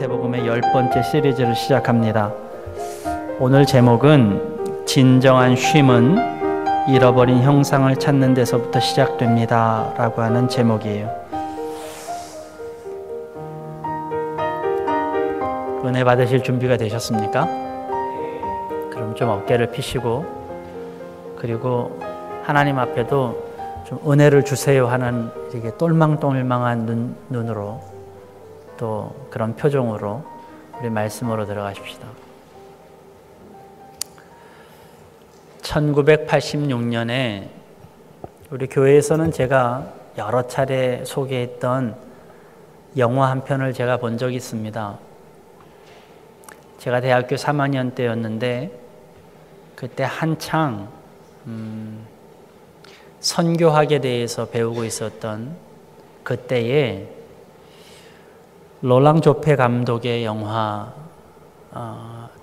마태복음의 10번째 시리즈를 시작합니다. 오늘 제목은 진정한 쉼은 잃어버린 형상을 찾는 데서부터 시작됩니다 라고 하는 제목이에요. 은혜 받으실 준비가 되셨습니까? 그럼 좀 어깨를 펴시고, 그리고 하나님 앞에도 좀 은혜를 주세요 하는 이렇게 똘망똘망한 눈으로, 또 그런 표정으로 우리 말씀으로 들어가십시다. 1986년에 우리 교회에서는 제가 여러 차례 소개했던 영화 한 편을 제가 본 적이 있습니다. 제가 대학교 3학년 때였는데 그때 한창 선교학에 대해서 배우고 있었던 그때에 롤랑 조페 감독의 영화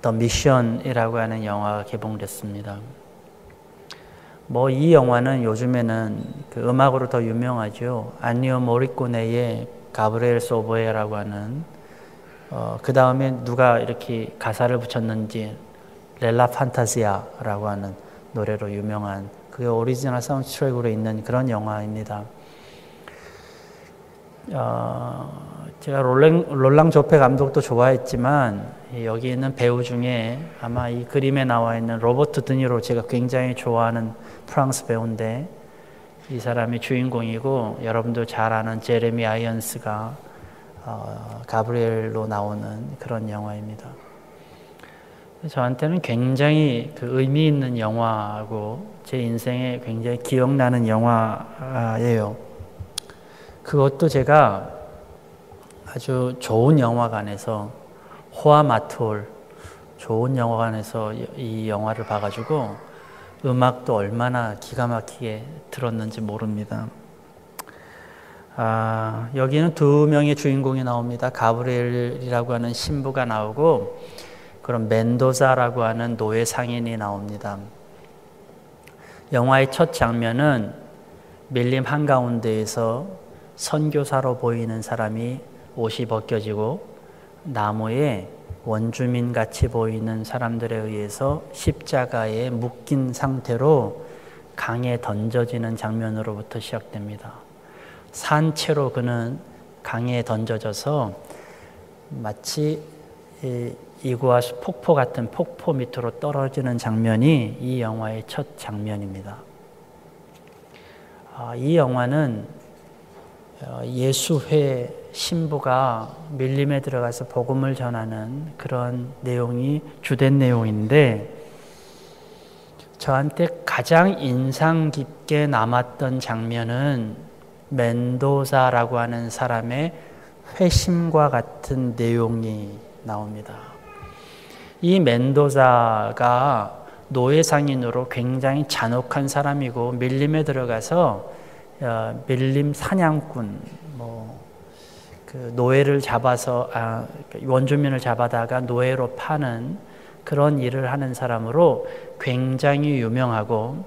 더 미션이라고 하는 영화가 개봉됐습니다. 이 영화는 요즘에는 그 음악으로 더 유명하죠. 안니오 모리코네의 가브리엘 소보에라고 하는 그 다음에 누가 이렇게 가사를 붙였는지 렐라 판타지아라고 하는 노래로 유명한 그 오리지널 사운드 트랙으로 있는 그런 영화입니다. 제가 롤랑 조페 감독도 좋아했지만 여기 있는 배우 중에 아마 이 그림에 나와 있는 로버트 드니로 제가 굉장히 좋아하는 프랑스 배우인데, 이 사람이 주인공이고 여러분도 잘 아는 제레미 아이언스가 가브리엘로 나오는 그런 영화입니다. 저한테는 굉장히 그 의미 있는 영화고 제 인생에 굉장히 기억나는 영화예요. 그것도 제가 아주 좋은 영화관에서, 호아마톨 좋은 영화관에서 이 영화를 봐가지고 음악도 얼마나 기가 막히게 들었는지 모릅니다. 여기는 두 명의 주인공이 나옵니다. 가브리엘이라고 하는 신부가 나오고, 그런 멘도자라고 하는 노예 상인이 나옵니다. 영화의 첫 장면은 밀림 한가운데에서 선교사로 보이는 사람이 옷이 벗겨지고 나무에 원주민같이 보이는 사람들에 의해서 십자가에 묶인 상태로 강에 던져지는 장면으로부터 시작됩니다. 산채로 그는 강에 던져져서 마치 이구아수 폭포 같은 폭포 밑으로 떨어지는 장면이 이 영화의 첫 장면입니다. 이 영화는 예수회 신부가 밀림에 들어가서 복음을 전하는 그런 내용이 주된 내용인데, 저한테 가장 인상 깊게 남았던 장면은 멘도자라고 하는 사람의 회심과 같은 내용이 나옵니다. 이 멘도자가 노예상인으로 굉장히 잔혹한 사람이고, 밀림에 들어가서 밀림 사냥꾼, 그 노예를 잡아서 원주민을 잡아다가 노예로 파는 그런 일을 하는 사람으로 굉장히 유명하고,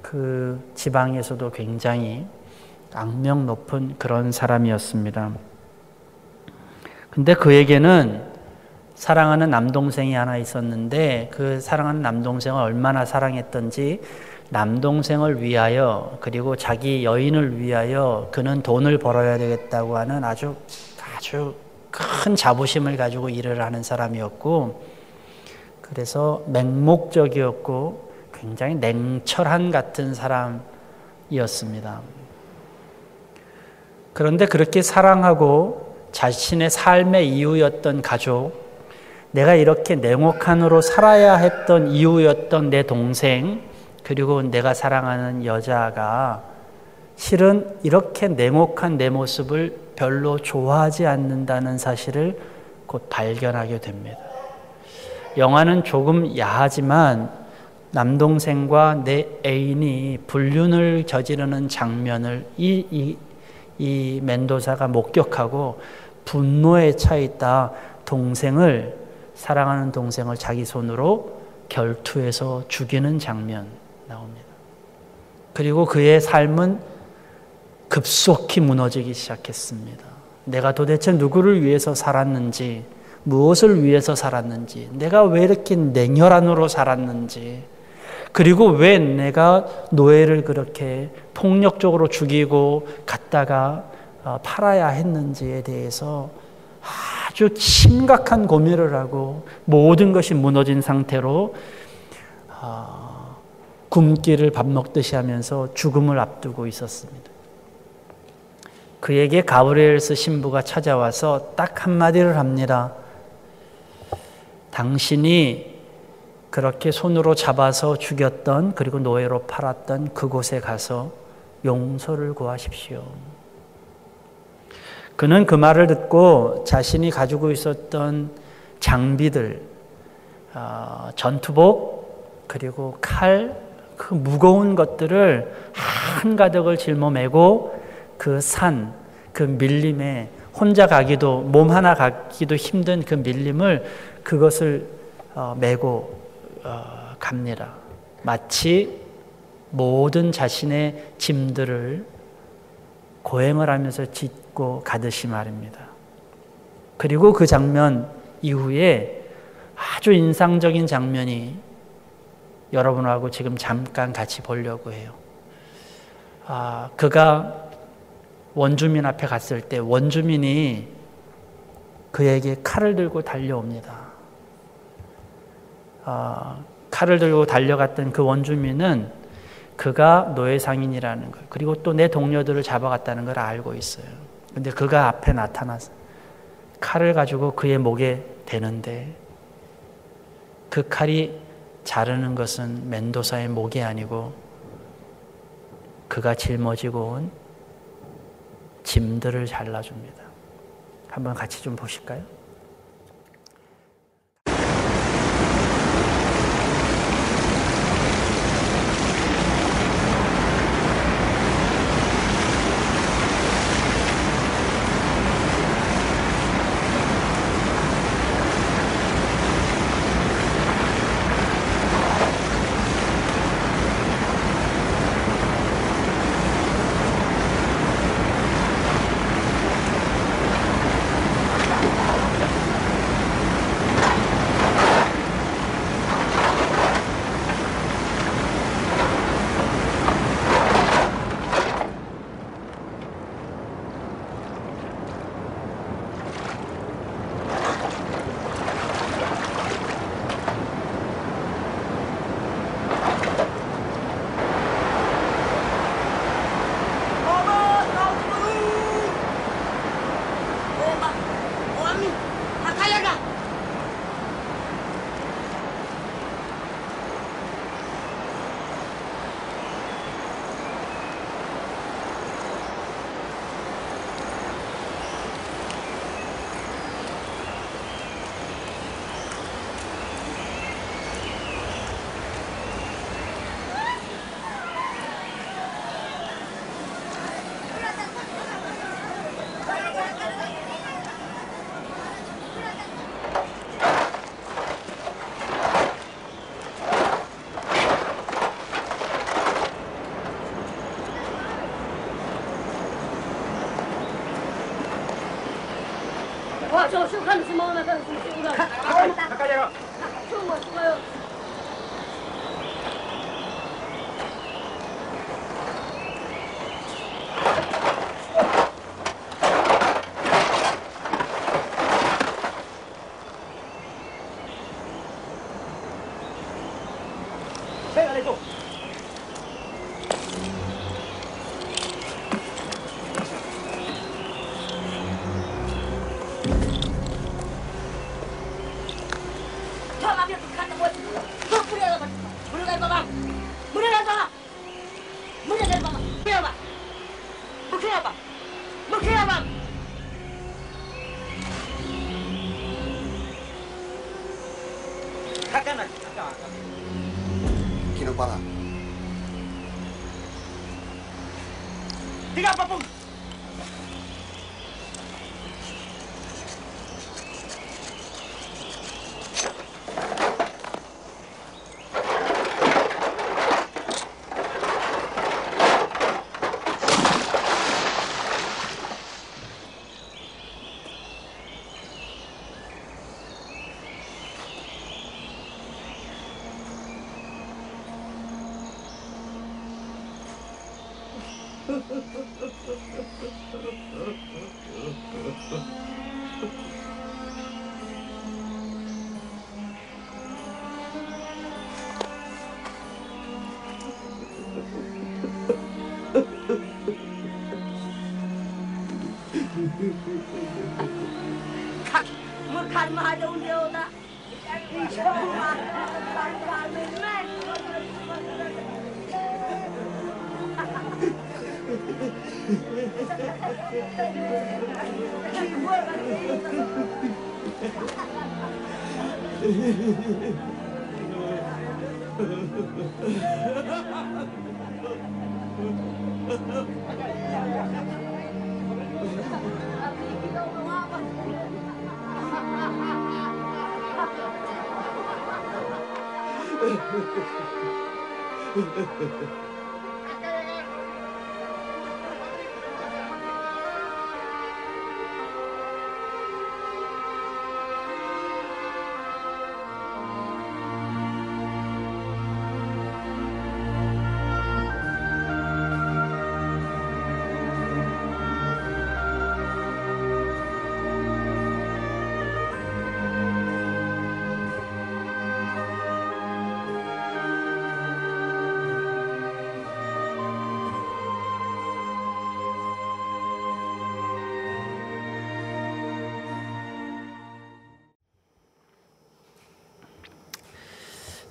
그 지방에서도 굉장히 악명 높은 그런 사람이었습니다. 근데 그에게는 사랑하는 남동생이 하나 있었는데, 그 사랑하는 남동생을 얼마나 사랑했던지 남동생을 위하여, 그리고 자기 여인을 위하여 그는 돈을 벌어야 되겠다고 하는 아주 큰 자부심을 가지고 일을 하는 사람이었고, 그래서 맹목적이었고 굉장히 냉철한 같은 사람이었습니다. 그런데 그렇게 사랑하고 자신의 삶의 이유였던 가족, 내가 이렇게 냉혹한으로 살아야 했던 이유였던 내 동생, 그리고 내가 사랑하는 여자가 실은 이렇게 냉혹한 내 모습을 별로 좋아하지 않는다는 사실을 곧 발견하게 됩니다. 영화는 조금 야하지만 남동생과 내 애인이 불륜을 저지르는 장면을 이 멘도자가 목격하고 분노에 차 있다 사랑하는 동생을 자기 손으로 결투해서 죽이는 장면 나옵니다. 그리고 그의 삶은 급속히 무너지기 시작했습니다. 내가 도대체 누구를 위해서 살았는지, 무엇을 위해서 살았는지, 내가 왜 이렇게 냉혈한으로 살았는지, 그리고 왜 내가 노예를 그렇게 폭력적으로 죽이고 갖다가 팔아야 했는지에 대해서 아주 심각한 고민을 하고 모든 것이 무너진 상태로 굶기를 밥 먹듯이 하면서 죽음을 앞두고 있었습니다. 그에게 가브리엘스 신부가 찾아와서 딱 한마디를 합니다. 당신이 그렇게 손으로 잡아서 죽였던, 그리고 노예로 팔았던 그곳에 가서 용서를 구하십시오. 그는 그 말을 듣고 자신이 가지고 있었던 장비들, 전투복, 그리고 칼, 그 무거운 것들을 한가득을 짊어매고 그 산, 그 밀림에 혼자 가기도, 몸 하나 가기도 힘든 그 밀림을 그것을 메고 갑니다. 마치 모든 자신의 짐들을 고행을 하면서 짓고 가듯이 말입니다. 그리고 그 장면 이후에 아주 인상적인 장면이 여러분하고 지금 잠깐 같이 보려고 해요. 그가 원주민 앞에 갔을 때 원주민이 그에게 칼을 들고 달려옵니다. 칼을 들고 달려갔던 그 원주민은 그가 노예 상인이라는 걸, 그리고 또 내 동료들을 잡아갔다는 걸 알고 있어요. 근데 그가 앞에 나타나서 칼을 가지고 그의 목에 대는데 그 칼이 자르는 것은 멘도사의 목이 아니고 그가 짊어지고 온 짐들을 잘라줍니다. 한번 같이 좀 보실까요? 저 술하는 술 먹으면 가까이 가. 술 먹어요. 내가 내줘. Kinupara. Tiga apa pun.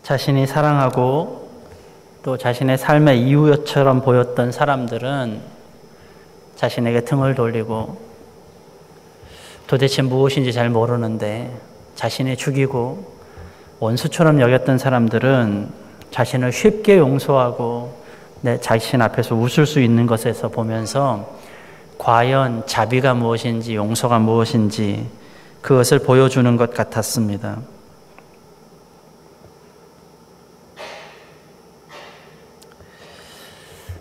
자신이 사랑하고 또 자신의 삶의 이유처럼 보였던 사람들은 자신에게 등을 돌리고 도대체 무엇인지 잘 모르는데 자신이 죽이고 원수처럼 여겼던 사람들은 자신을 쉽게 용서하고 내 자신 앞에서 웃을 수 있는 것에서 보면서 과연 자비가 무엇인지 용서가 무엇인지 그것을 보여주는 것 같았습니다.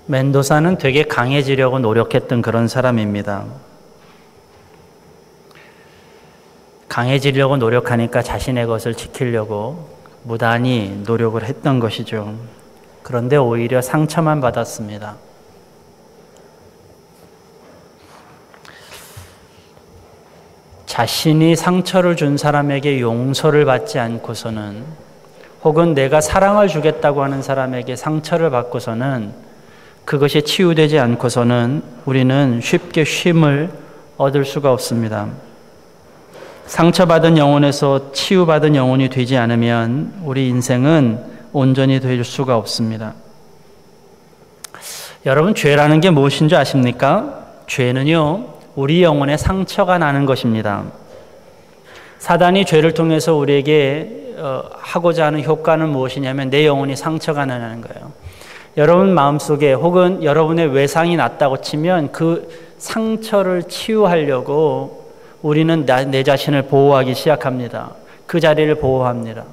멘도사는 되게 강해지려고 노력했던 그런 사람입니다. 강해지려고 노력하니까 자신의 것을 지키려고 무단히 노력을 했던 것이죠. 그런데 오히려 상처만 받았습니다. 자신이 상처를 준 사람에게 용서를 받지 않고서는 혹은 내가 사랑을 주겠다고 하는 사람에게 상처를 받고서는 그것이 치유되지 않고서는 우리는 쉽게 쉼을 얻을 수가 없습니다. 상처받은 영혼에서 치유받은 영혼이 되지 않으면 우리 인생은 온전히 될 수가 없습니다. 여러분, 죄라는 게 무엇인 줄 아십니까? 죄는요, 우리 영혼에 상처가 나는 것입니다. 사단이 죄를 통해서 우리에게 하고자 하는 효과는 무엇이냐면 내 영혼이 상처가 나는 거예요. 여러분 마음속에 혹은 여러분의 외상이 났다고 치면 그 상처를 치유하려고 우리는 내 자신을 보호하기 시작합니다. 그 자리를 보호합니다.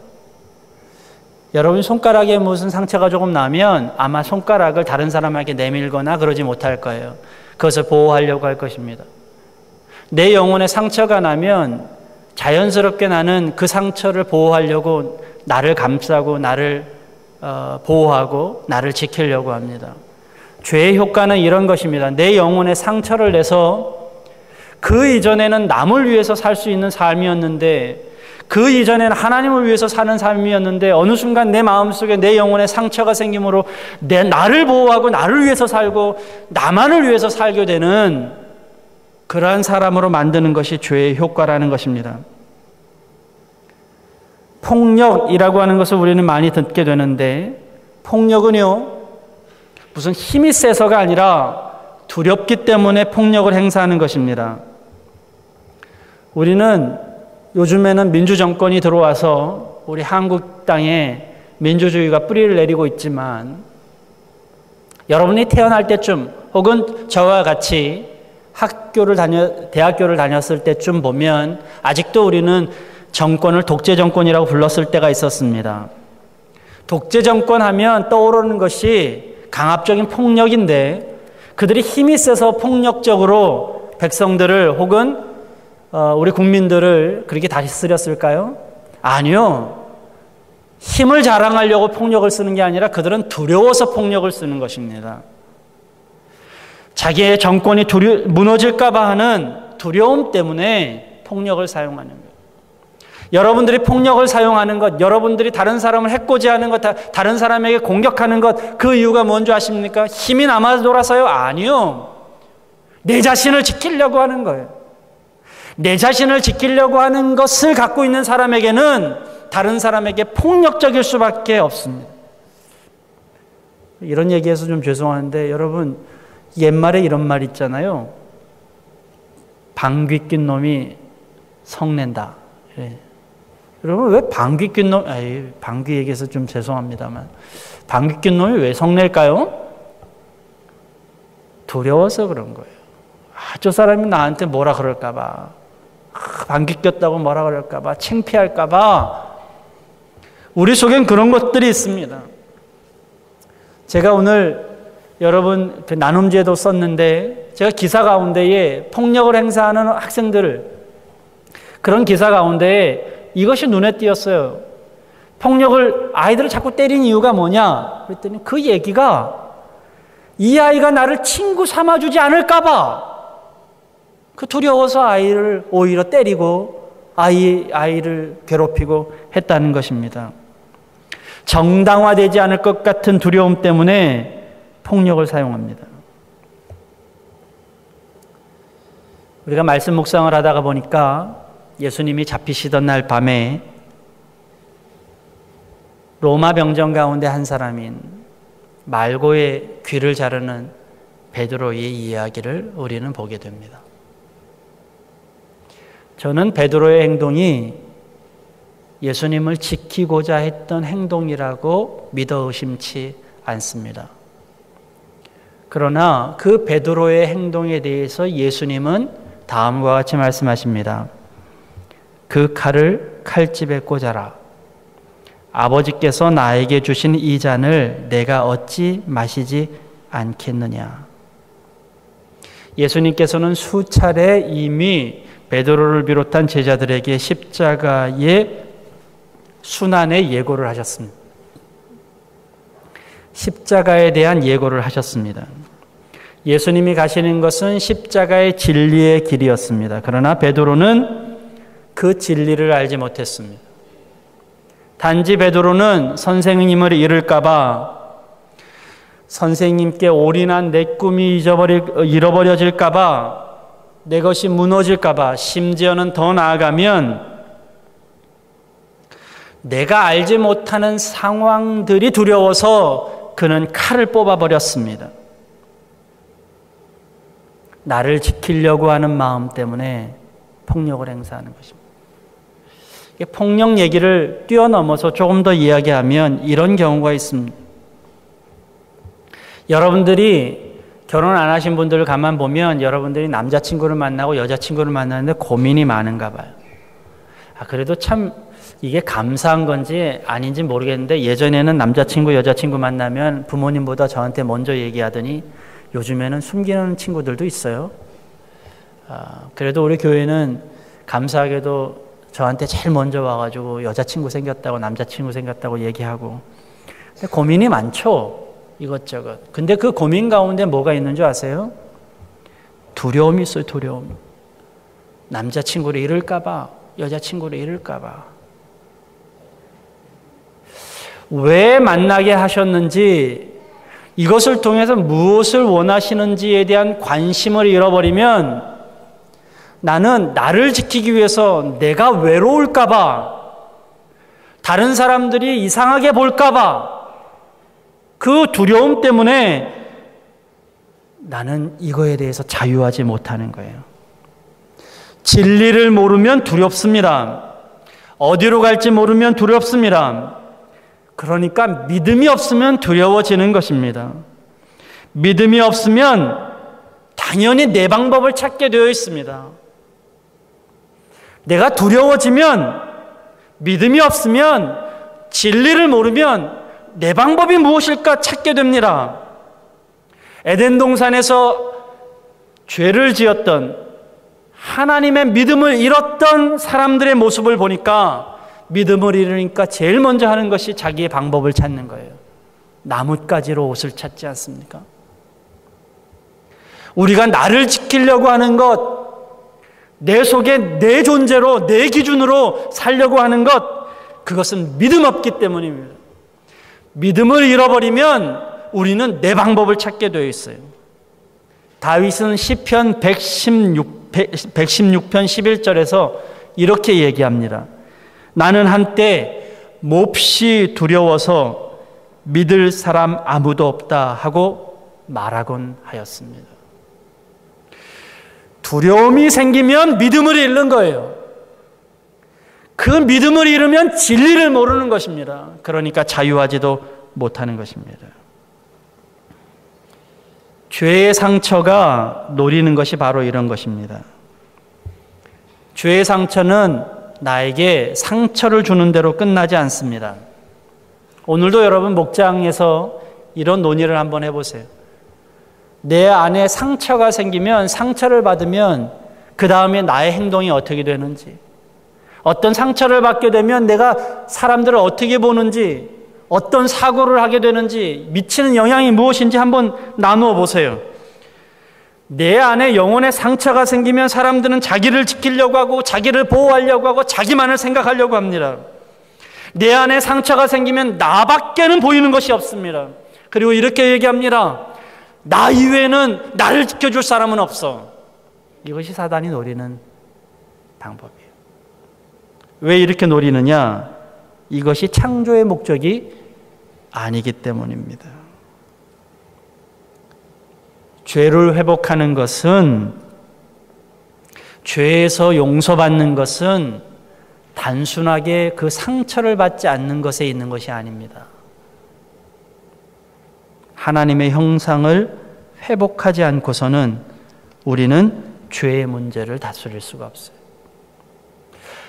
여러분 손가락에 무슨 상처가 조금 나면 아마 손가락을 다른 사람에게 내밀거나 그러지 못할 거예요. 그것을 보호하려고 할 것입니다. 내 영혼에 상처가 나면 자연스럽게 나는 그 상처를 보호하려고 나를 감싸고 나를 보호하고 나를 지키려고 합니다. 죄의 효과는 이런 것입니다. 내 영혼에 상처를 내서 그 이전에는 남을 위해서 살 수 있는 삶이었는데 그 이전에는 하나님을 위해서 사는 삶이었는데 어느 순간 내 마음속에 내 영혼에 상처가 생김으로 나를 보호하고 나를 위해서 살고 나만을 위해서 살게 되는 그러한 사람으로 만드는 것이 죄의 효과라는 것입니다. 폭력이라고 하는 것을 우리는 많이 듣게 되는데 폭력은요 무슨 힘이 세서가 아니라 두렵기 때문에 폭력을 행사하는 것입니다. 우리는 요즘에는 민주정권이 들어와서 우리 한국 땅에 민주주의가 뿌리를 내리고 있지만 여러분이 태어날 때쯤 혹은 저와 같이 대학교를 다녔을 때쯤 보면 아직도 우리는 정권을 독재 정권이라고 불렀을 때가 있었습니다. 독재 정권 하면 떠오르는 것이 강압적인 폭력인데 그들이 힘이 세서 폭력적으로 백성들을 혹은 우리 국민들을 그렇게 다스렸을까요? 아니요. 힘을 자랑하려고 폭력을 쓰는 게 아니라 그들은 두려워서 폭력을 쓰는 것입니다. 자기의 정권이 무너질까 봐 하는 두려움 때문에 폭력을 사용하는 거예요. 여러분들이 폭력을 사용하는 것, 여러분들이 다른 사람을 해코지하는 것, 다른 사람에게 공격하는 것, 그 이유가 뭔지 아십니까? 힘이 남아 돌아서요? 아니요. 내 자신을 지키려고 하는 거예요. 내 자신을 지키려고 하는 것을 갖고 있는 사람에게는 다른 사람에게 폭력적일 수밖에 없습니다. 이런 얘기해서 좀 죄송한데 여러분, 옛말에 이런 말 있잖아요. 방귀 낀 놈이 성낸다. 예. 여러분, 왜 방귀 낀 놈, 방귀 얘기해서 좀 죄송합니다만, 방귀 낀 놈이 왜 성낼까요? 두려워서 그런 거예요. 저 사람이 나한테 뭐라 그럴까봐, 방귀 꼈다고 뭐라 그럴까봐, 창피할까봐, 우리 속엔 그런 것들이 있습니다. 제가 오늘 여러분 그 나눔제도 썼는데, 제가 기사 가운데에 폭력을 행사하는 학생들을, 그런 기사 가운데에 이것이 눈에 띄었어요. 아이들을 자꾸 때리는 이유가 뭐냐? 그랬더니 그 얘기가 이 아이가 나를 친구 삼아주지 않을까봐 그 두려워서 아이를 오히려 때리고 아이를 괴롭히고 했다는 것입니다. 정당화되지 않을 것 같은 두려움 때문에 폭력을 사용합니다. 우리가 말씀 묵상을 하다가 보니까 예수님이 잡히시던 날 밤에 로마 병정 가운데 한 사람인 말고의 귀를 자르는 베드로의 이야기를 우리는 보게 됩니다. 저는 베드로의 행동이 예수님을 지키고자 했던 행동이라고 믿어 의심치 않습니다. 그러나 그 베드로의 행동에 대해서 예수님은 다음과 같이 말씀하십니다. 그 칼을 칼집에 꽂아라. 아버지께서 나에게 주신 이 잔을 내가 어찌 마시지 않겠느냐. 예수님께서는 수차례 이미 베드로를 비롯한 제자들에게 십자가의 순환의 예고를 하셨습니다. 십자가에 대한 예고를 하셨습니다. 예수님이 가시는 것은 십자가의 진리의 길이었습니다. 그러나 베드로는 그 진리를 알지 못했습니다. 단지 베드로는 선생님을 잃을까 봐, 선생님께 올인한 내 꿈이 잃어버려질까 봐, 내 것이 무너질까 봐, 심지어는 더 나아가면 내가 알지 못하는 상황들이 두려워서 그는 칼을 뽑아버렸습니다. 나를 지키려고 하는 마음 때문에 폭력을 행사하는 것입니다. 폭력 얘기를 뛰어넘어서 조금 더 이야기하면 이런 경우가 있습니다. 여러분들이 결혼 안 하신 분들을 가만 보면 여러분들이 남자친구를 만나고 여자친구를 만나는데 고민이 많은가 봐요. 그래도 참 이게 감사한 건지 아닌지 모르겠는데, 예전에는 남자친구 여자친구 만나면 부모님보다 저한테 먼저 얘기하더니 요즘에는 숨기는 친구들도 있어요. 그래도 우리 교회는 감사하게도 저한테 제일 먼저 와가지고 여자친구 생겼다고 남자친구 생겼다고 얘기하고, 근데 고민이 많죠. 이것저것. 근데 그 고민 가운데 뭐가 있는 줄 아세요? 두려움이 있어요. 두려움. 남자친구를 잃을까 봐, 여자친구를 잃을까 봐. 왜 만나게 하셨는지, 이것을 통해서 무엇을 원하시는지에 대한 관심을 잃어버리면 나는 나를 지키기 위해서 내가 외로울까 봐, 다른 사람들이 이상하게 볼까 봐, 그 두려움 때문에 나는 이거에 대해서 자유하지 못하는 거예요. 진리를 모르면 두렵습니다. 어디로 갈지 모르면 두렵습니다. 그러니까 믿음이 없으면 두려워지는 것입니다. 믿음이 없으면 당연히 내 방법을 찾게 되어 있습니다. 내가 두려워지면, 믿음이 없으면, 진리를 모르면 내 방법이 무엇일까 찾게 됩니다. 에덴 동산에서 죄를 지었던, 하나님의 믿음을 잃었던 사람들의 모습을 보니까 믿음을 잃으니까 제일 먼저 하는 것이 자기의 방법을 찾는 거예요. 나뭇가지로 옷을 찾지 않습니까? 우리가 나를 지키려고 하는 것, 내 속에 내 존재로, 내 기준으로 살려고 하는 것, 그것은 믿음 없기 때문입니다. 믿음을 잃어버리면 우리는 내 방법을 찾게 되어 있어요. 다윗은 시편 116편 11절에서 이렇게 얘기합니다. 나는 한때 몹시 두려워서 믿을 사람 아무도 없다 하고 말하곤 하였습니다. 두려움이 생기면 믿음을 잃는 거예요. 그 믿음을 잃으면 진리를 모르는 것입니다. 그러니까 자유하지도 못하는 것입니다. 죄의 상처가 노리는 것이 바로 이런 것입니다. 죄의 상처는 나에게 상처를 주는 대로 끝나지 않습니다. 오늘도 여러분 목장에서 이런 논의를 한번 해보세요. 내 안에 상처가 생기면, 상처를 받으면 그 다음에 나의 행동이 어떻게 되는지, 어떤 상처를 받게 되면 내가 사람들을 어떻게 보는지, 어떤 사고를 하게 되는지, 미치는 영향이 무엇인지 한번 나누어 보세요. 내 안에 영혼의 상처가 생기면 사람들은 자기를 지키려고 하고, 자기를 보호하려고 하고, 자기만을 생각하려고 합니다. 내 안에 상처가 생기면 나밖에는 보이는 것이 없습니다. 그리고 이렇게 얘기합니다. 나 이외에는 나를 지켜줄 사람은 없어. 이것이 사단이 노리는 방법이에요. 왜 이렇게 노리느냐? 이것이 창조의 목적이 아니기 때문입니다. 죄를 회복하는 것은, 죄에서 용서받는 것은 단순하게 그 상처를 받지 않는 것에 있는 것이 아닙니다. 하나님의 형상을 회복하지 않고서는 우리는 죄의 문제를 다스릴 수가 없어요.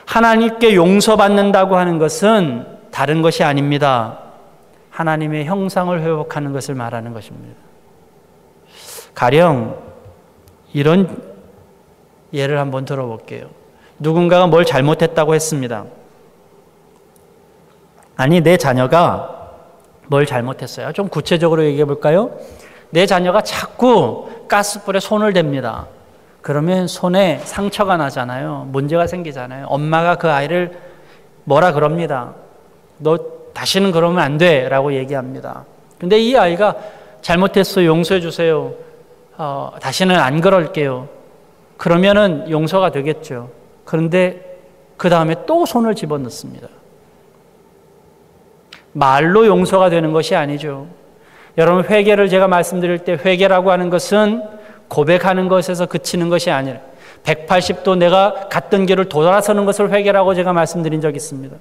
하나님께 용서받는다고 하는 것은 다른 것이 아닙니다. 하나님의 형상을 회복하는 것을 말하는 것입니다. 가령 이런 예를 한번 들어볼게요. 누군가가 뭘 잘못했다고 했습니다. 아니, 내 자녀가 뭘 잘못했어요? 좀 구체적으로 얘기해 볼까요? 내 자녀가 자꾸 가스불에 손을 댑니다. 그러면 손에 상처가 나잖아요. 문제가 생기잖아요. 엄마가 그 아이를 뭐라 그럽니다. 너 다시는 그러면 안 돼 라고 얘기합니다. 근데 이 아이가 잘못했어요. 용서해 주세요. 다시는 안 그럴게요. 그러면은 용서가 되겠죠. 그런데 그 다음에 또 손을 집어넣습니다. 말로 용서가 되는 것이 아니죠. 여러분, 회개를 제가 말씀드릴 때 회개라고 하는 것은 고백하는 것에서 그치는 것이 아니라 180도 내가 갔던 길을 돌아서는 것을 회개라고 제가 말씀드린 적이 있습니다.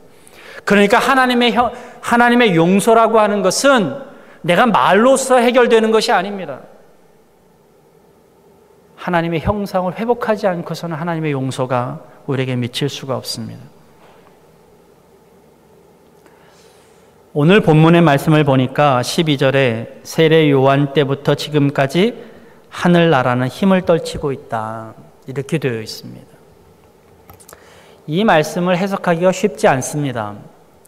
그러니까 하나님의 용서라고 하는 것은 내가 말로써 해결되는 것이 아닙니다. 하나님의 형상을 회복하지 않고서는 하나님의 용서가 우리에게 미칠 수가 없습니다. 오늘 본문의 말씀을 보니까 12절에 세례 요한 때부터 지금까지 하늘나라는 힘을 떨치고 있다, 이렇게 되어 있습니다. 이 말씀을 해석하기가 쉽지 않습니다.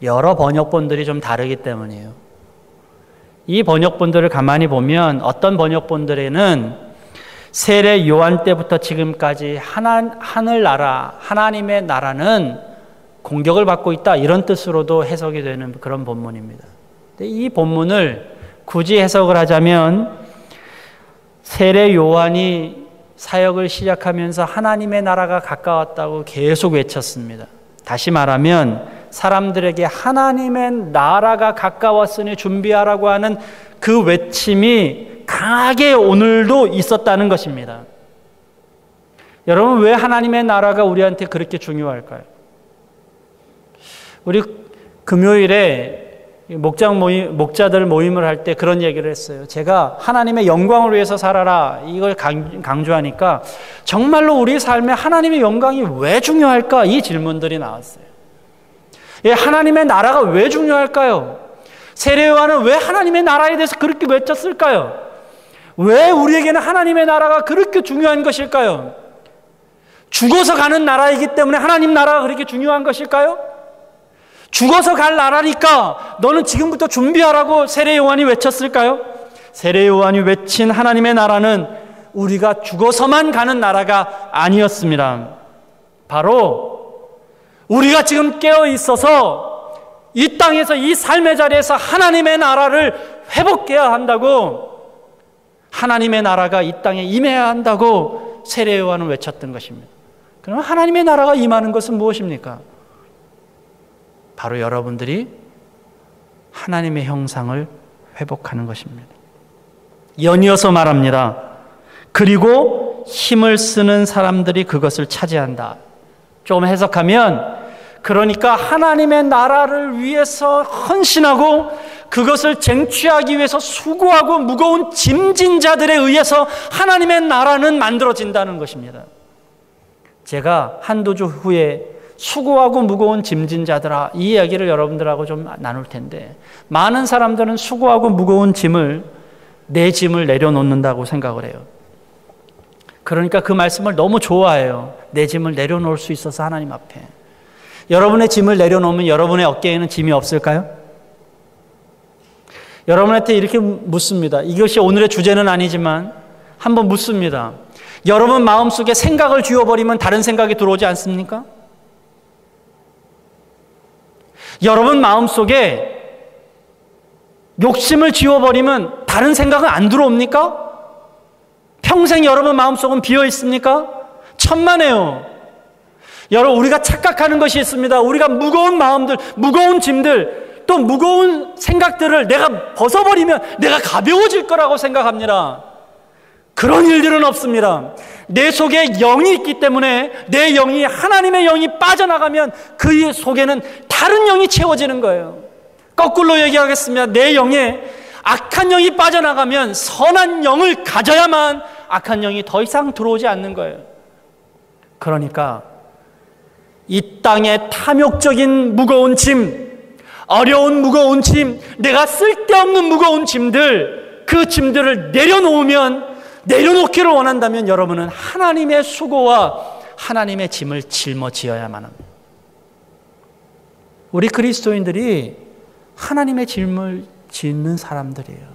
여러 번역본들이 좀 다르기 때문이에요. 이 번역본들을 가만히 보면 어떤 번역본들에는 세례 요한 때부터 지금까지 하늘나라, 하나님의 나라는 공격을 받고 있다, 이런 뜻으로도 해석이 되는 그런 본문입니다. 근데 이 본문을 굳이 해석을 하자면 세례 요한이 사역을 시작하면서 하나님의 나라가 가까웠다고 계속 외쳤습니다. 다시 말하면 사람들에게 하나님의 나라가 가까웠으니 준비하라고 하는 그 외침이 강하게 오늘도 있었다는 것입니다. 여러분, 왜 하나님의 나라가 우리한테 그렇게 중요할까요? 우리 금요일에 목자들 모임을 할 때 그런 얘기를 했어요. 제가 하나님의 영광을 위해서 살아라, 이걸 강조하니까 정말로 우리 삶에 하나님의 영광이 왜 중요할까? 이 질문들이 나왔어요. 하나님의 나라가 왜 중요할까요? 세례 요한은 왜 하나님의 나라에 대해서 그렇게 외쳤을까요? 왜 우리에게는 하나님의 나라가 그렇게 중요한 것일까요? 죽어서 가는 나라이기 때문에 하나님 나라가 그렇게 중요한 것일까요? 죽어서 갈 나라니까 너는 지금부터 준비하라고 세례 요한이 외쳤을까요? 세례 요한이 외친 하나님의 나라는 우리가 죽어서만 가는 나라가 아니었습니다. 바로 우리가 지금 깨어 있어서 이 땅에서 이 삶의 자리에서 하나님의 나라를 회복해야 한다고, 하나님의 나라가 이 땅에 임해야 한다고 세례 요한은 외쳤던 것입니다. 그럼 하나님의 나라가 임하는 것은 무엇입니까? 바로 여러분들이 하나님의 형상을 회복하는 것입니다. 연이어서 말합니다. 그리고 힘을 쓰는 사람들이 그것을 차지한다. 좀 해석하면, 그러니까 하나님의 나라를 위해서 헌신하고 그것을 쟁취하기 위해서 수고하고 무거운 짐진 자들에 의해서 하나님의 나라는 만들어진다는 것입니다. 제가 한두 주 후에 수고하고 무거운 짐진 자들아, 이 이야기를 여러분들하고 좀 나눌 텐데, 많은 사람들은 수고하고 무거운 짐을, 내 짐을 내려놓는다고 생각을 해요. 그러니까 그 말씀을 너무 좋아해요. 내 짐을 내려놓을 수 있어서 하나님 앞에. 여러분의 짐을 내려놓으면 여러분의 어깨에는 짐이 없을까요? 여러분한테 이렇게 묻습니다. 이것이 오늘의 주제는 아니지만 한번 묻습니다. 여러분 마음속에 생각을 쥐어버리면 다른 생각이 들어오지 않습니까? 여러분 마음속에 욕심을 지워버리면 다른 생각은 안 들어옵니까? 평생 여러분 마음속은 비어 있습니까? 천만에요. 여러분, 우리가 착각하는 것이 있습니다. 우리가 무거운 마음들, 무거운 짐들, 또 무거운 생각들을 내가 벗어버리면 내가 가벼워질 거라고 생각합니다. 그런 일들은 없습니다. 내 속에 영이 있기 때문에, 내 영이, 하나님의 영이 빠져나가면 그 속에는 다른 영이 채워지는 거예요. 거꾸로 얘기하겠습니다. 내 영에 악한 영이 빠져나가면 선한 영을 가져야만 악한 영이 더 이상 들어오지 않는 거예요. 그러니까 이 땅에 탐욕적인 무거운 짐, 어려운 무거운 짐, 내가 쓸데없는 무거운 짐들, 그 짐들을 내려놓기를 원한다면 여러분은 하나님의 수고와 하나님의 짐을 짊어지어야만 합니다. 우리 그리스도인들이 하나님의 짐을 짓는 사람들이에요.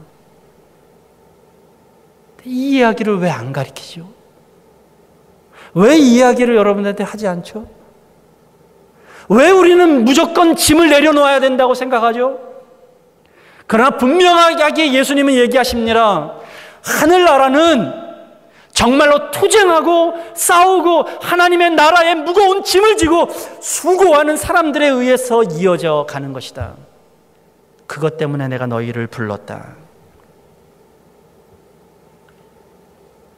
이 이야기를 왜 안 가르치죠? 왜 이 이야기를 여러분한테 하지 않죠? 왜 우리는 무조건 짐을 내려놓아야 된다고 생각하죠? 그러나 분명하게 예수님은 얘기하십니다. 하늘나라는 정말로 투쟁하고 싸우고 하나님의 나라에 무거운 짐을 지고 수고하는 사람들에 의해서 이어져 가는 것이다. 그것 때문에 내가 너희를 불렀다.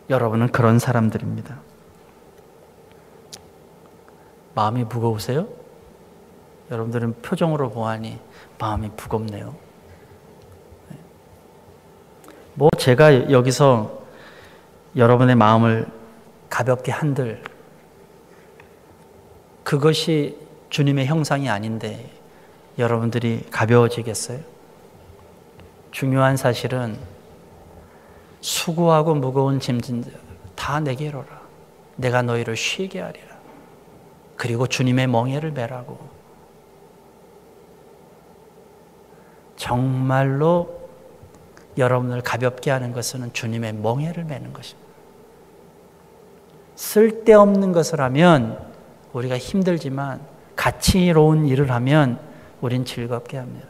여러분은 그런 사람들입니다. 마음이 무거우세요? 여러분들은 표정으로 보아니 마음이 무겁네요. 뭐 제가 여기서 여러분의 마음을 가볍게 한들 그것이 주님의 형상이 아닌데 여러분들이 가벼워지겠어요? 중요한 사실은 수고하고 무거운 짐진 자 다 내게로 오라. 내가 너희를 쉬게 하리라. 그리고 주님의 멍에를 매라고. 정말로 여러분을 가볍게 하는 것은 주님의 멍에를 매는 것입니다. 쓸데없는 것을 하면 우리가 힘들지만 가치로운 일을 하면 우린 즐겁게 합니다.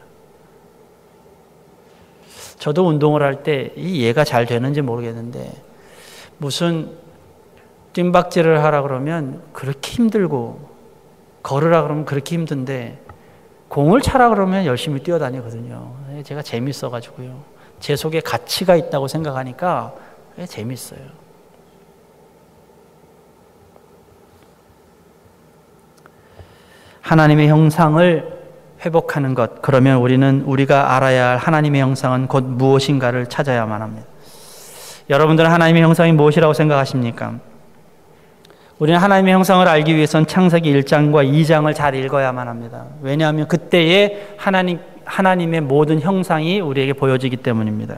저도 운동을 할 때 이해가 잘 되는지 모르겠는데 무슨 뜀박질을 하라 그러면 그렇게 힘들고 걸으라 그러면 그렇게 힘든데 공을 차라 그러면 열심히 뛰어다니거든요. 제가 재밌어가지고요. 제 속에 가치가 있다고 생각하니까 재밌어요. 하나님의 형상을 회복하는 것, 그러면 우리는 우리가 알아야 할 하나님의 형상은 곧 무엇인가를 찾아야만 합니다. 여러분들은 하나님의 형상이 무엇이라고 생각하십니까? 우리는 하나님의 형상을 알기 위해서는 창세기 1장과 2장을 잘 읽어야만 합니다. 왜냐하면 그때에 하나님의 모든 형상이 우리에게 보여지기 때문입니다.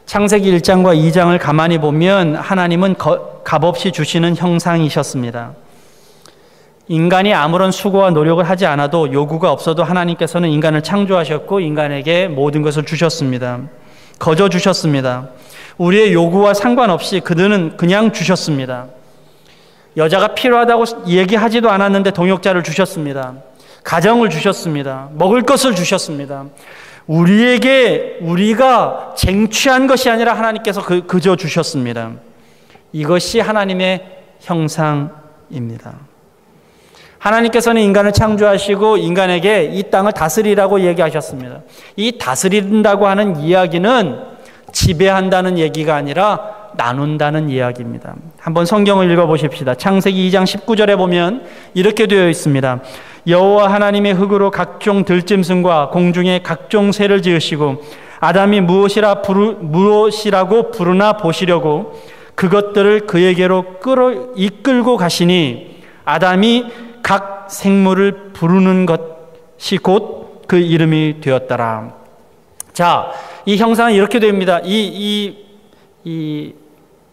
창세기 1장과 2장을 가만히 보면 하나님은 값없이 주시는 형상이셨습니다. 인간이 아무런 수고와 노력을 하지 않아도 요구가 없어도 하나님께서는 인간을 창조하셨고 인간에게 모든 것을 주셨습니다. 거저 주셨습니다. 우리의 요구와 상관없이 그들은 그냥 주셨습니다. 여자가 필요하다고 얘기하지도 않았는데 동역자를 주셨습니다. 가정을 주셨습니다. 먹을 것을 주셨습니다. 우리가 쟁취한 것이 아니라 하나님께서 그저 주셨습니다. 이것이 하나님의 형상입니다. 하나님께서는 인간을 창조하시고 인간에게 이 땅을 다스리라고 얘기하셨습니다. 이 다스린다고 하는 이야기는 지배한다는 얘기가 아니라 나눈다는 이야기입니다. 한번 성경을 읽어보십시다. 창세기 2장 19절에 보면 이렇게 되어 있습니다. 여호와 하나님의 흙으로 각종 들짐승과 공중의 각종 새를 지으시고 아담이 무엇이라고 부르나 보시려고 그것들을 그에게로 이끌고 가시니 아담이 각 생물을 부르는 것이 곧 그 이름이 되었더라. 자, 이 형상은 이렇게 됩니다. 이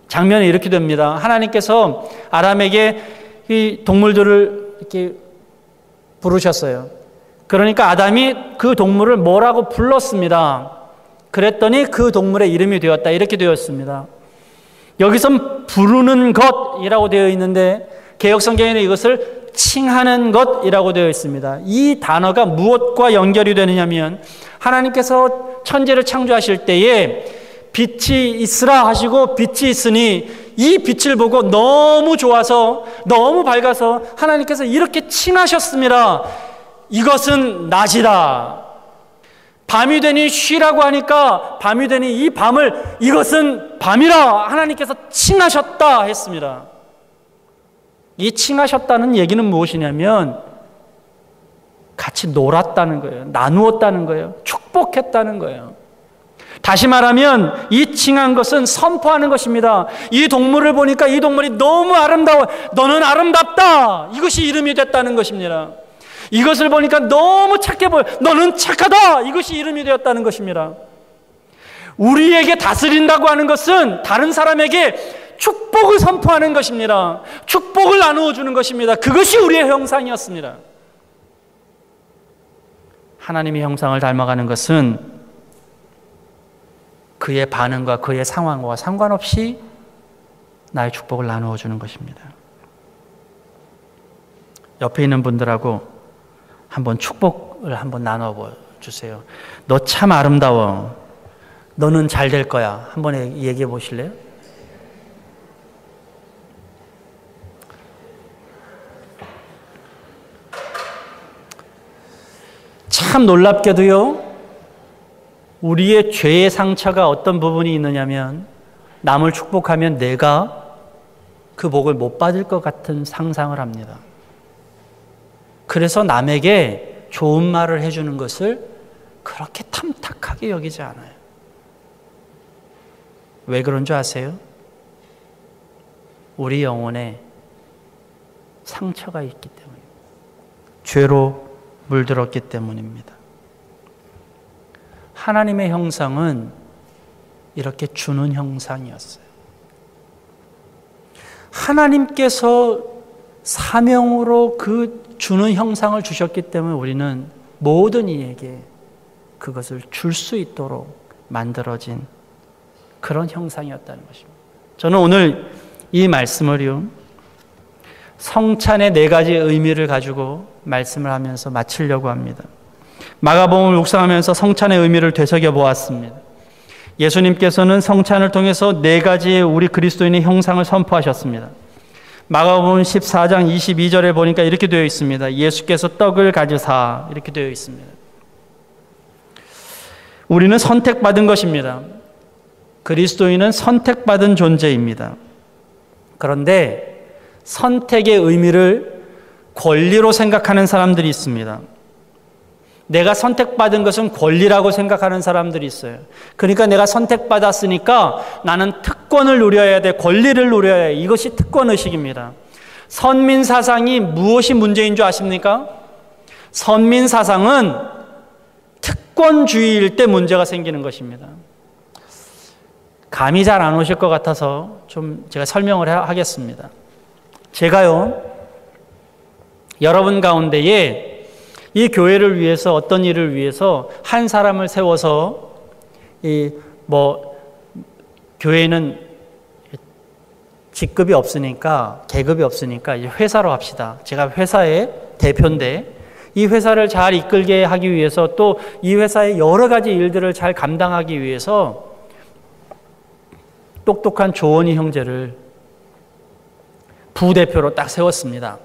장면이 이렇게 됩니다. 하나님께서 아담에게 이 동물들을 이렇게 부르셨어요. 그러니까 아담이 그 동물을 뭐라고 불렀습니다. 그랬더니 그 동물의 이름이 되었다. 이렇게 되었습니다. 여기서 부르는 것이라고 되어 있는데 개역성경에는 이것을 칭하는 것이라고 되어 있습니다. 이 단어가 무엇과 연결이 되느냐면 하나님께서 천지를 창조하실 때에 빛이 있으라 하시고 빛이 있으니 이 빛을 보고 너무 좋아서 너무 밝아서 하나님께서 이렇게 칭하셨습니다. 이것은 낮이다. 밤이 되니 쉬라고 하니까 밤이 되니 이 밤을 이것은 밤이라 하나님께서 칭하셨다 했습니다. 이 칭하셨다는 얘기는 무엇이냐면 같이 놀았다는 거예요. 나누었다는 거예요. 축복했다는 거예요. 다시 말하면 이 칭한 것은 선포하는 것입니다. 이 동물을 보니까 이 동물이 너무 아름다워. 너는 아름답다. 이것이 이름이 됐다는 것입니다. 이것을 보니까 너무 착해 보여. 너는 착하다. 이것이 이름이 되었다는 것입니다. 우리에게 다스린다고 하는 것은 다른 사람에게 축복을 선포하는 것입니다. 축복을 나누어 주는 것입니다. 그것이 우리의 형상이었습니다. 하나님의 형상을 닮아가는 것은 그의 반응과 그의 상황과 상관없이 나의 축복을 나누어 주는 것입니다. 옆에 있는 분들하고 한번 축복을 한번 나눠 주세요. 너 참 아름다워. 너는 잘 될 거야. 한번 얘기해 보실래요? 참 놀랍게도요, 우리의 죄의 상처가 어떤 부분이 있느냐면 남을 축복하면 내가 그 복을 못 받을 것 같은 상상을 합니다. 그래서 남에게 좋은 말을 해주는 것을 그렇게 탐탁하게 여기지 않아요. 왜 그런 줄 아세요? 우리 영혼에 상처가 있기 때문입니다. 죄로 물들었기 때문입니다. 하나님의 형상은 이렇게 주는 형상이었어요. 하나님께서 사명으로 그 주는 형상을 주셨기 때문에 우리는 모든 이에게 그것을 줄 수 있도록 만들어진 그런 형상이었다는 것입니다. 저는 오늘 이 말씀을요, 성찬의 4가지 의미를 가지고 말씀을 하면서 마치려고 합니다. 마가복음을 묵상하면서 성찬의 의미를 되새겨 보았습니다. 예수님께서는 성찬을 통해서 4가지의 우리 그리스도인의 형상을 선포하셨습니다. 마가복음 14장 22절에 보니까 이렇게 되어 있습니다. 예수께서 떡을 가지사, 이렇게 되어 있습니다. 우리는 선택받은 것입니다. 그리스도인은 선택받은 존재입니다. 그런데 선택의 의미를 권리로 생각하는 사람들이 있습니다. 내가 선택받은 것은 권리라고 생각하는 사람들이 있어요. 그러니까 내가 선택받았으니까 나는 특권을 누려야 돼, 권리를 누려야 해. 이것이 특권의식입니다. 선민사상이 무엇이 문제인 줄 아십니까? 선민사상은 특권주의일 때 문제가 생기는 것입니다. 감이 잘 안 오실 것 같아서 좀 제가 설명을 하겠습니다. 제가요, 여러분 가운데에 이 교회를 위해서 어떤 일을 위해서 한 사람을 세워서 이 뭐 교회는 직급이 없으니까, 계급이 없으니까 이제 회사로 합시다. 제가 회사의 대표인데 이 회사를 잘 이끌게 하기 위해서, 또 이 회사의 여러 가지 일들을 잘 감당하기 위해서 똑똑한 조원희 형제를 부대표로 딱 세웠습니다.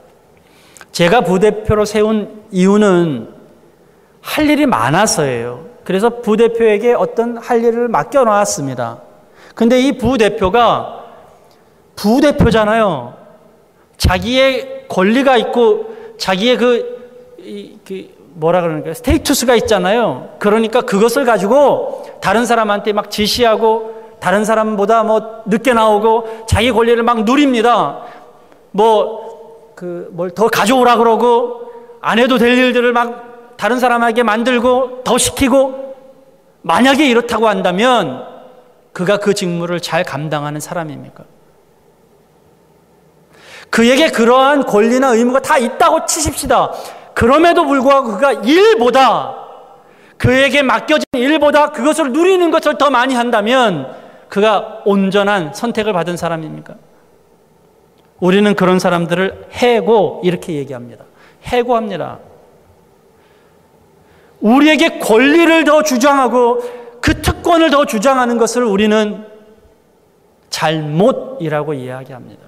제가 부대표로 세운 이유는 할 일이 많아서예요. 그래서 부대표에게 어떤 할 일을 맡겨놨습니다. 근데 이 부대표가 부대표잖아요. 자기의 권리가 있고 자기의 뭐라 그러는가, 스테이투스가 있잖아요. 그러니까 그것을 가지고 다른 사람한테 막 지시하고 다른 사람보다 뭐 늦게 나오고 자기 권리를 막 누립니다. 뭘 더 가져오라 그러고 안 해도 될 일들을 막 다른 사람에게 만들고 더 시키고, 만약에 이렇다고 한다면 그가 그 직무를 잘 감당하는 사람입니까? 그에게 그러한 권리나 의무가 다 있다고 치십시다. 그럼에도 불구하고 그가 그에게 맡겨진 일보다 그것을 누리는 것을 더 많이 한다면 그가 온전한 선택을 받은 사람입니까? 우리는 그런 사람들을 해고, 이렇게 얘기합니다. 해고합니다. 우리에게 권리를 더 주장하고 그 특권을 더 주장하는 것을 우리는 잘못이라고 이야기합니다.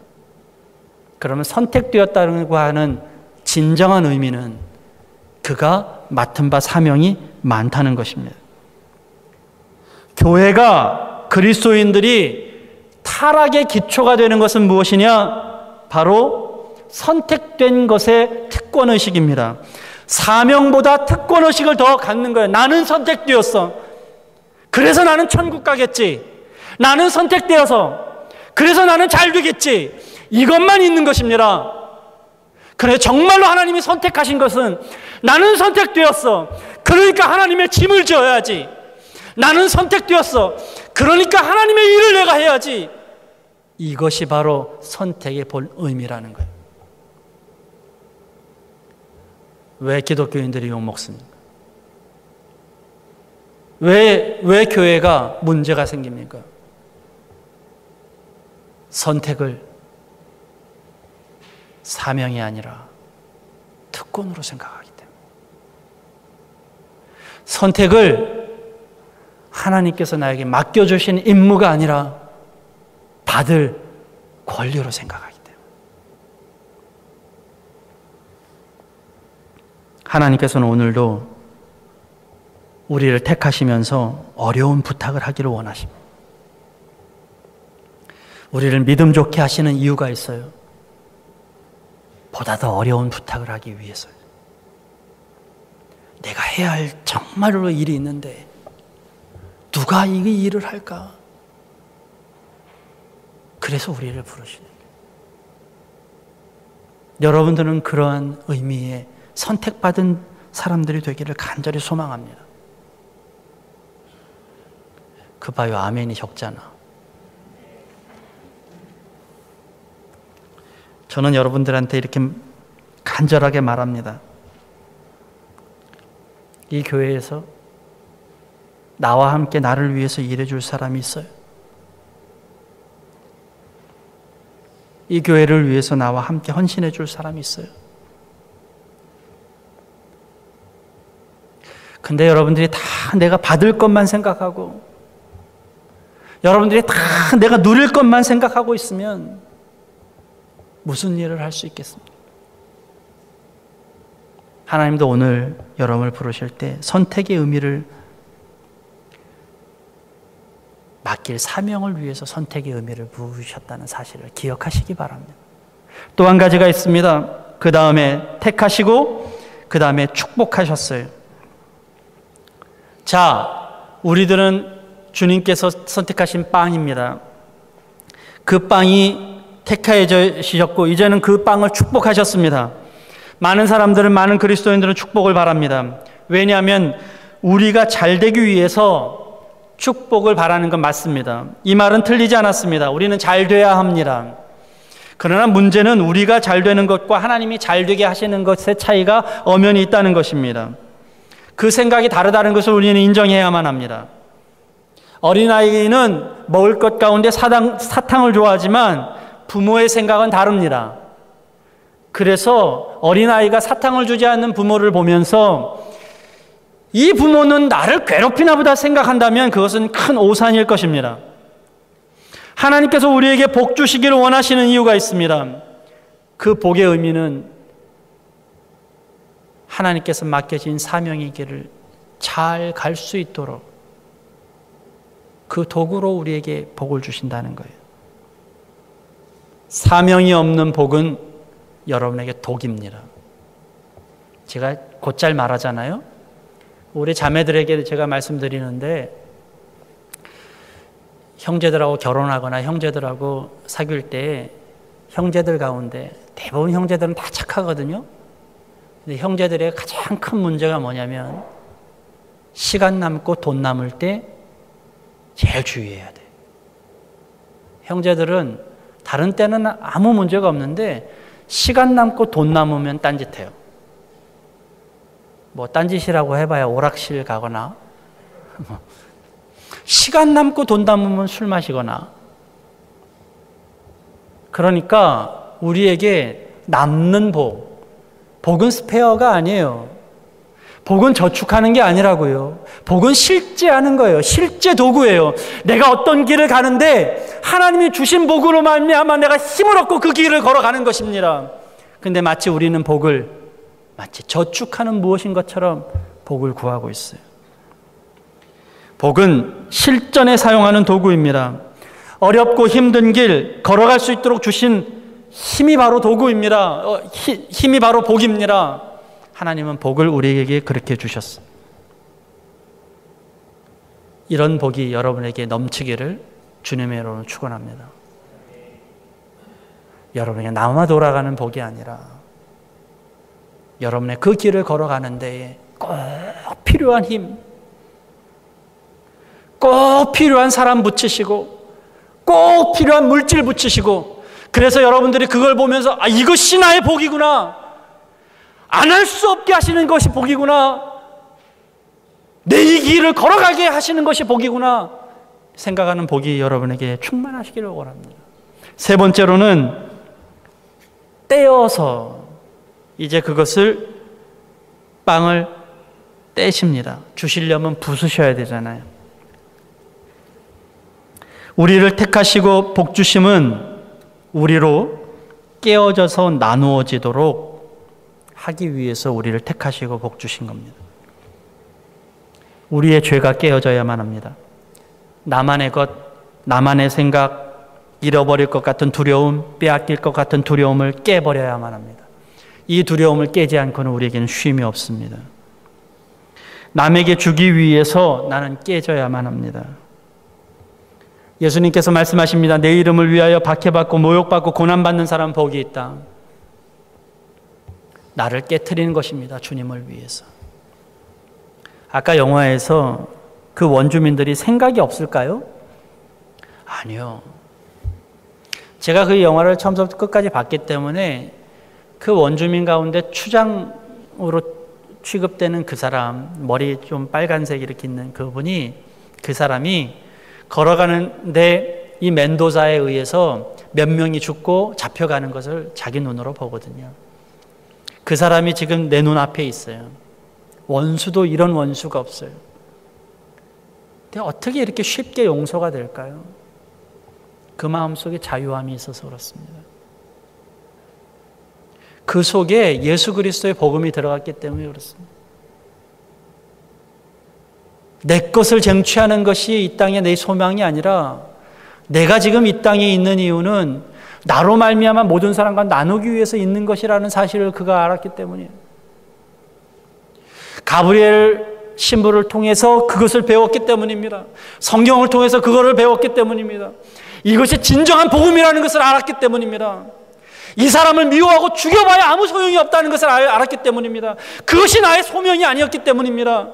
그러면 선택되었다고 하는 진정한 의미는 그가 맡은 바 사명이 많다는 것입니다. 교회가, 그리스도인들이 타락의 기초가 되는 것은 무엇이냐? 바로 선택된 것의 특권의식입니다. 사명보다 특권의식을 더 갖는 거예요. 나는 선택되었어. 그래서 나는 천국 가겠지. 나는 선택되어서 그래서 나는 잘 되겠지. 이것만 있는 것입니다. 그래, 정말로 하나님이 선택하신 것은 나는 선택되었어. 그러니까 하나님의 짐을 져야지. 나는 선택되었어. 그러니까 하나님의 일을 내가 해야지. 이것이 바로 선택의 본 의미라는 거예요. 왜 기독교인들이 욕먹습니까? 왜 교회가 문제가 생깁니까? 선택을 사명이 아니라 특권으로 생각하기 때문에, 선택을 하나님께서 나에게 맡겨주신 임무가 아니라 받을 권리로 생각하기 때문에, 하나님께서는 오늘도 우리를 택하시면서 어려운 부탁을 하기를 원하십니다. 우리를 믿음 좋게 하시는 이유가 있어요. 보다 더 어려운 부탁을 하기 위해서요. 내가 해야 할 정말로 일이 있는데 누가 이 일을 할까? 그래서 우리를 부르시는 거예요. 여러분들은 그러한 의미의 선택받은 사람들이 되기를 간절히 소망합니다. 그 봐요, 아멘이 적잖아. 저는 여러분들한테 이렇게 간절하게 말합니다. 이 교회에서 나와 함께 나를 위해서 일해줄 사람이 있어요. 이 교회를 위해서 나와 함께 헌신해 줄 사람이 있어요. 근데 여러분들이 다 내가 받을 것만 생각하고, 여러분들이 다 내가 누릴 것만 생각하고 있으면 무슨 일을 할 수 있겠습니까? 하나님도 오늘 여러분을 부르실 때 선택의 의미를, 맡길 사명을 위해서 선택의 의미를 부으셨다는 사실을 기억하시기 바랍니다. 또 한 가지가 있습니다. 그 다음에 택하시고 그 다음에 축복하셨어요. 자, 우리들은 주님께서 선택하신 빵입니다. 그 빵이 택하여지셨고 이제는 그 빵을 축복하셨습니다. 많은 사람들은, 많은 그리스도인들은 축복을 바랍니다. 왜냐하면 우리가 잘 되기 위해서 축복을 바라는 건 맞습니다. 이 말은 틀리지 않았습니다. 우리는 잘 돼야 합니다. 그러나 문제는 우리가 잘 되는 것과 하나님이 잘 되게 하시는 것의 차이가 엄연히 있다는 것입니다. 그 생각이 다르다는 것을 우리는 인정해야만 합니다. 어린아이는 먹을 것 가운데 사탕을 좋아하지만 부모의 생각은 다릅니다. 그래서 어린아이가 사탕을 주지 않는 부모를 보면서 이 부모는 나를 괴롭히나 보다 생각한다면 그것은 큰 오산일 것입니다. 하나님께서 우리에게 복 주시기를 원하시는 이유가 있습니다. 그 복의 의미는 하나님께서 맡겨진 사명의 길을 잘 갈 수 있도록 그 도구로 우리에게 복을 주신다는 거예요. 사명이 없는 복은 여러분에게 독입니다. 제가 곧잘 말하잖아요. 우리 자매들에게 제가 말씀드리는데 형제들하고 결혼하거나 형제들하고 사귈 때 형제들 가운데 대부분 형제들은 다 착하거든요. 근데 형제들의 가장 큰 문제가 뭐냐면 시간 남고 돈 남을 때 제일 주의해야 돼. 형제들은 다른 때는 아무 문제가 없는데 시간 남고 돈 남으면 딴짓해요. 뭐 딴짓이라고 해봐야 오락실 가거나 시간 남고 돈 남으면 술 마시거나. 그러니까 우리에게 남는 복은 스페어가 아니에요. 복은 저축하는 게 아니라고요. 복은 실제하는 거예요. 실제 도구예요. 내가 어떤 길을 가는데 하나님이 주신 복으로 말미암아 내가 힘을 얻고 그 길을 걸어가는 것입니다. 근데 마치 우리는 복을 마치 저축하는 무엇인 것처럼 복을 구하고 있어요. 복은 실전에 사용하는 도구입니다. 어렵고 힘든 길 걸어갈 수 있도록 주신 힘이 바로 도구입니다. 힘이 바로 복입니다. 하나님은 복을 우리에게 그렇게 주셨습니다. 이런 복이 여러분에게 넘치기를 주님의 이름으로 축원합니다. 여러분에게 나만 돌아가는 복이 아니라 여러분의 그 길을 걸어가는 데에 꼭 필요한 힘, 꼭 필요한 사람 붙이시고 꼭 필요한 물질 붙이시고 그래서 여러분들이 그걸 보면서 이것이 나의 복이구나. 안 할 수 없게 하시는 것이 복이구나. 내 이 길을 걸어가게 하시는 것이 복이구나 생각하는 복이 여러분에게 충만하시기를 원합니다. 세 번째로는 떼어서 이제 그것을 빵을 떼십니다. 주시려면 부수셔야 되잖아요. 우리를 택하시고 복 주심은 우리로 깨어져서 나누어지도록 하기 위해서 우리를 택하시고 복 주신 겁니다. 우리의 죄가 깨어져야만 합니다. 나만의 것, 나만의 생각, 잃어버릴 것 같은 두려움, 빼앗길 것 같은 두려움을 깨버려야만 합니다. 이 두려움을 깨지 않고는 우리에게는 쉼이 없습니다. 남에게 주기 위해서 나는 깨져야만 합니다. 예수님께서 말씀하십니다. 내 이름을 위하여 박해받고 모욕받고 고난받는 사람 복이 있다. 나를 깨트리는 것입니다. 주님을 위해서. 아까 영화에서 그 원주민들이 생각이 없을까요? 아니요. 제가 그 영화를 처음부터 끝까지 봤기 때문에 그 원주민 가운데 추장으로 취급되는 그 사람, 머리 좀 빨간색 이렇게 있는 그분이, 그 사람이 걸어가는데 이 멘도자에 의해서 몇 명이 죽고 잡혀가는 것을 자기 눈으로 보거든요. 그 사람이 지금 내 눈앞에 있어요. 원수도 이런 원수가 없어요. 근데 어떻게 이렇게 쉽게 용서가 될까요? 그 마음속에 자유함이 있어서 그렇습니다. 그 속에 예수 그리스도의 복음이 들어갔기 때문에 그렇습니다. 내 것을 쟁취하는 것이 이 땅의 내 소망이 아니라 내가 지금 이 땅에 있는 이유는 나로 말미암아 모든 사람과 나누기 위해서 있는 것이라는 사실을 그가 알았기 때문이에요. 가브리엘 신부를 통해서 그것을 배웠기 때문입니다. 성경을 통해서 그것을 배웠기 때문입니다. 이것이 진정한 복음이라는 것을 알았기 때문입니다. 이 사람을 미워하고 죽여봐야 아무 소용이 없다는 것을 알았기 때문입니다. 그것이 나의 소명이 아니었기 때문입니다.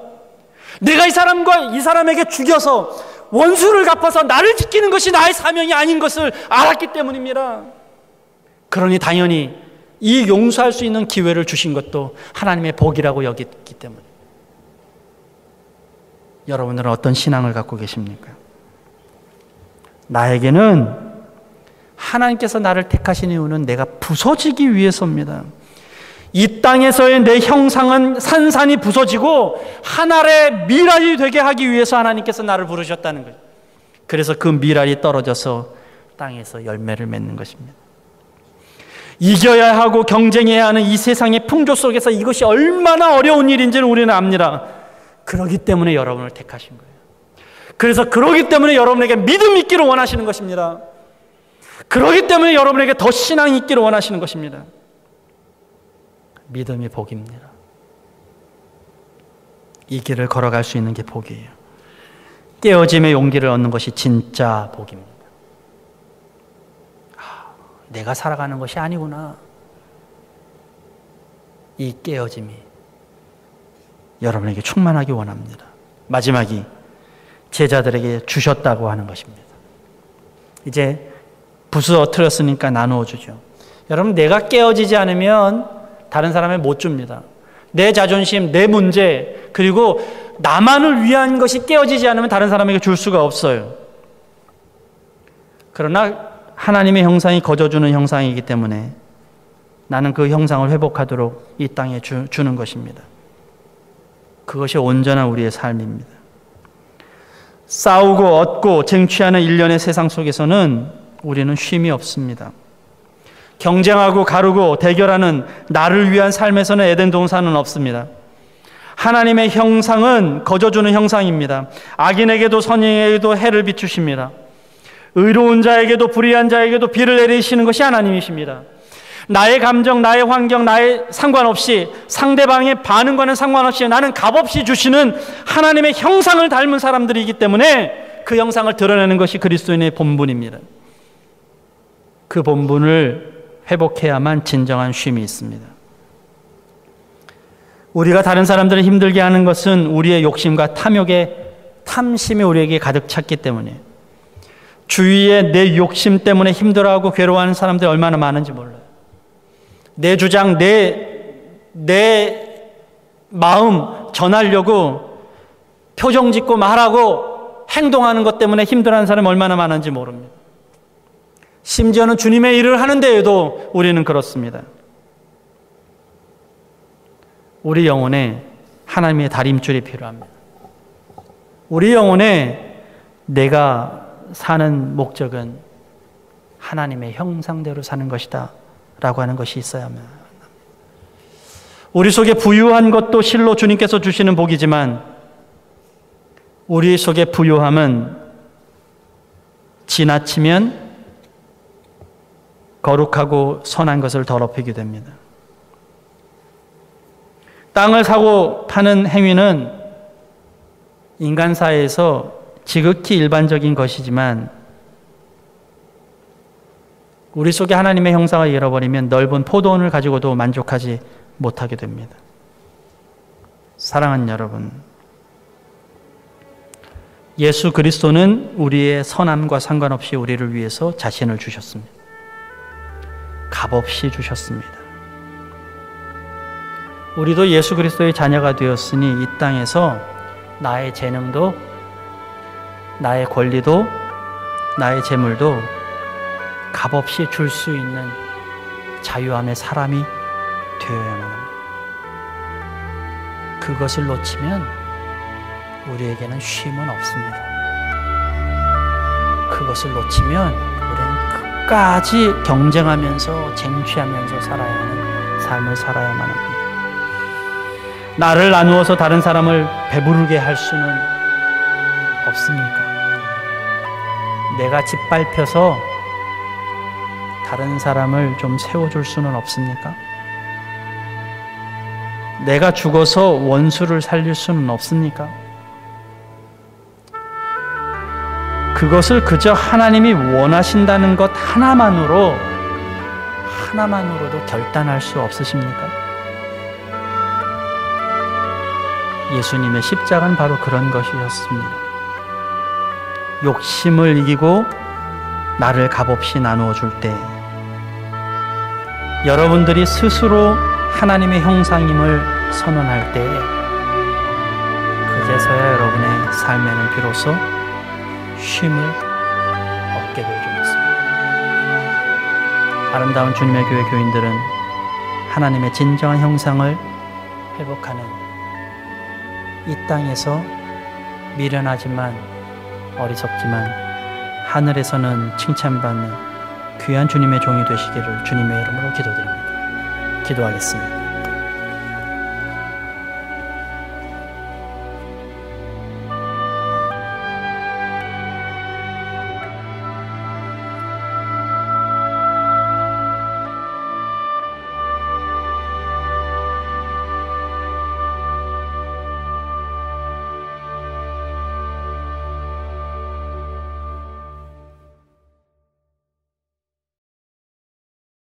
내가 이 사람에게 죽여서 원수를 갚아서 나를 지키는 것이 나의 사명이 아닌 것을 알았기 때문입니다. 그러니 당연히 이 용서할 수 있는 기회를 주신 것도 하나님의 복이라고 여겼기 때문에. 여러분들은 어떤 신앙을 갖고 계십니까? 나에게는 하나님께서 나를 택하신 이유는 내가 부서지기 위해서입니다. 이 땅에서의 내 형상은 산산이 부서지고 하늘의 미랄이 되게 하기 위해서 하나님께서 나를 부르셨다는 거예요. 그래서 그 미랄이 떨어져서 땅에서 열매를 맺는 것입니다. 이겨야 하고 경쟁해야 하는 이 세상의 풍조 속에서 이것이 얼마나 어려운 일인지를 우리는 압니다. 그렇기 때문에 여러분을 택하신 거예요. 그래서 그렇기 때문에 여러분에게 믿음이 있기를 원하시는 것입니다. 그렇기 때문에 여러분에게 더 신앙이 있기를 원하시는 것입니다. 믿음이 복입니다. 이 길을 걸어갈 수 있는 게 복이에요. 깨어짐의 용기를 얻는 것이 진짜 복입니다. 내가 살아가는 것이 아니구나. 이 깨어짐이 여러분에게 충만하기 원합니다. 마지막이 제자들에게 주셨다고 하는 것입니다. 이제 부스러뜨렸으니까 나누어 주죠. 여러분, 내가 깨어지지 않으면 다른 사람에 못 줍니다. 내 자존심, 내 문제, 그리고 나만을 위한 것이 깨어지지 않으면 다른 사람에게 줄 수가 없어요. 그러나 하나님의 형상이 거저주는 형상이기 때문에 나는 그 형상을 회복하도록 이 땅에 주는 것입니다. 그것이 온전한 우리의 삶입니다. 싸우고 얻고 쟁취하는 일련의 세상 속에서는 우리는 쉼이 없습니다. 경쟁하고 가르고 대결하는 나를 위한 삶에서는 에덴 동산은 없습니다. 하나님의 형상은 거저주는 형상입니다. 악인에게도 선인에게도 해를 비추십니다. 의로운 자에게도 불의한 자에게도 비를 내리시는 것이 하나님이십니다. 나의 감정, 나의 환경, 나의 상관없이, 상대방의 반응과는 상관없이 나는 값없이 주시는 하나님의 형상을 닮은 사람들이기 때문에 그 형상을 드러내는 것이 그리스도인의 본분입니다. 그 본분을 회복해야만 진정한 쉼이 있습니다. 우리가 다른 사람들을 힘들게 하는 것은 우리의 욕심과 탐욕의 탐심이 우리에게 가득 찼기 때문이에요. 주위에 내 욕심 때문에 힘들어하고 괴로워하는 사람들이 얼마나 많은지 몰라요. 내 주장, 내 마음 전하려고 표정 짓고 말하고 행동하는 것 때문에 힘들어하는 사람이 얼마나 많은지 모릅니다. 심지어는 주님의 일을 하는데에도 우리는 그렇습니다. 우리 영혼에 하나님의 다림줄이 필요합니다. 우리 영혼에 내가 사는 목적은 하나님의 형상대로 사는 것이다 라고 하는 것이 있어야 합니다. 우리 속에 부유한 것도 실로 주님께서 주시는 복이지만 우리 속의 부유함은 지나치면 거룩하고 선한 것을 더럽히게 됩니다. 땅을 사고 파는 행위는 인간사회에서 지극히 일반적인 것이지만 우리 속에 하나님의 형상을 잃어버리면 넓은 포도원을 가지고도 만족하지 못하게 됩니다. 사랑하는 여러분, 예수 그리스도는 우리의 선함과 상관없이 우리를 위해서 자신을 주셨습니다. 값없이 주셨습니다. 우리도 예수 그리스도의 자녀가 되었으니 이 땅에서 나의 재능도, 나의 권리도, 나의 재물도 값없이 줄 수 있는 자유함의 사람이 되어야만 합니다. 그것을 놓치면 우리에게는 쉼은 없습니다. 그것을 놓치면 우리는 끝까지 경쟁하면서 쟁취하면서 살아야 하는 삶을 살아야만 합니다. 나를 나누어서 다른 사람을 배부르게 할 수는 없습니까? 내가 짓밟혀서 다른 사람을 좀 세워줄 수는 없습니까? 내가 죽어서 원수를 살릴 수는 없습니까? 그것을 그저 하나님이 원하신다는 것 하나만으로도 결단할 수 없으십니까? 예수님의 십자가는 바로 그런 것이었습니다. 욕심을 이기고 나를 값없이 나누어 줄 때 여러분들이 스스로 하나님의 형상임을 선언할 때에 그제서야 여러분의 삶에는 비로소 쉼을 얻게 있게들 좀 있습니다. 아름다운 주님의 교회 교인들은 하나님의 진정한 형상을 회복하는 이 땅에서 미련하지만 어리석지만 하늘에서는 칭찬받는 귀한 주님의 종이 되시기를 주님의 이름으로 기도드립니다. 기도하겠습니다.